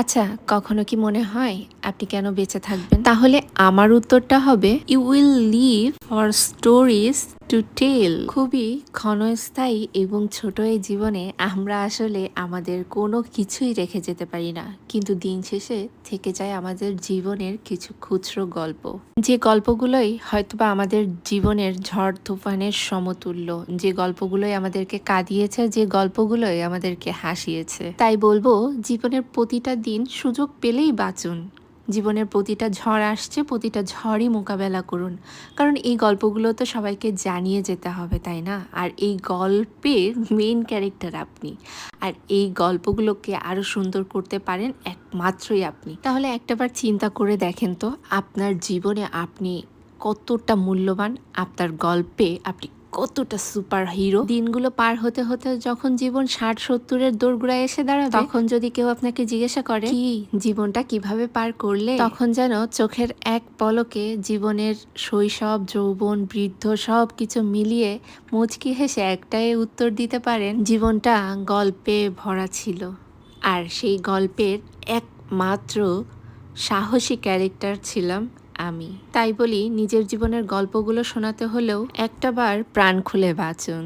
আচ্ছা, কখনো কি মনে হয় আপনি কেন বেঁচে থাকবেন? তাহলে আমার উত্তরটা হবে you will live for stories to tell. খুবই ক্ষণস্থায়ী এবং ছোট এই জীবনে আমরা আসলে আমাদের কোনো কিছুই রেখে যেতে পারি না, কিন্তু দিন শেষে থেকে যায় আমাদের জীবনের কিছু খুচরো গল্প, যে গল্পগুলোই হয়তোবা আমাদের জীবনের ঝড় তুফানের সমতুল্য, যে গল্পগুলোই আমাদেরকে কাঁদিয়েছে, যে গল্পগুলোই আমাদেরকে হাসিয়েছে। তাই বলবো, জীবনের প্রতিটা দিন সুযোগ পেলেই বাঁচুন। জীবনের প্রতিটা ঝড় আসছে, প্রতিটা ঝড়ই মোকাবেলা করুন, কারণ এই গল্পগুলো তো সবাইকে জানিয়ে যেতে হবে, তাই না? আর এই গল্পের মেইন ক্যারেক্টার আপনি, আর এই গল্পগুলোকে আরো সুন্দর করতে পারেন একমাত্রই আপনি। তাহলে একটাবার চিন্তা করে দেখেন তো, আপনার জীবনে আপনি কতটা মূল্যবান, আপনার গল্পে আপনি কতটা সুপার হিরো। দিনগুলো পার হতে হতে যখন জীবন 60-70-এর দোরগোড়ায় এসে দাঁড়াবে, তখন যদি কেউ আপনাকে জিজ্ঞাসা করে কি জীবনটা কিভাবে পার করলে, তখন যেন চোখের এক পলকে জীবনের শৈশব, যৌবন, বৃদ্ধ সব কিছু মিলিয়ে মুচকি হেসে একটাই উত্তর দিতে পারেন, জীবনটা গল্পে ভরা ছিল। আর সেই গল্পের একমাত্র সাহসী ক্যারেক্টার ছিলাম আমি। তাই বলি, নিজের জীবনের গল্পগুলো শোনাতে হলেও একটাবার প্রাণ খুলে বাঁচুন।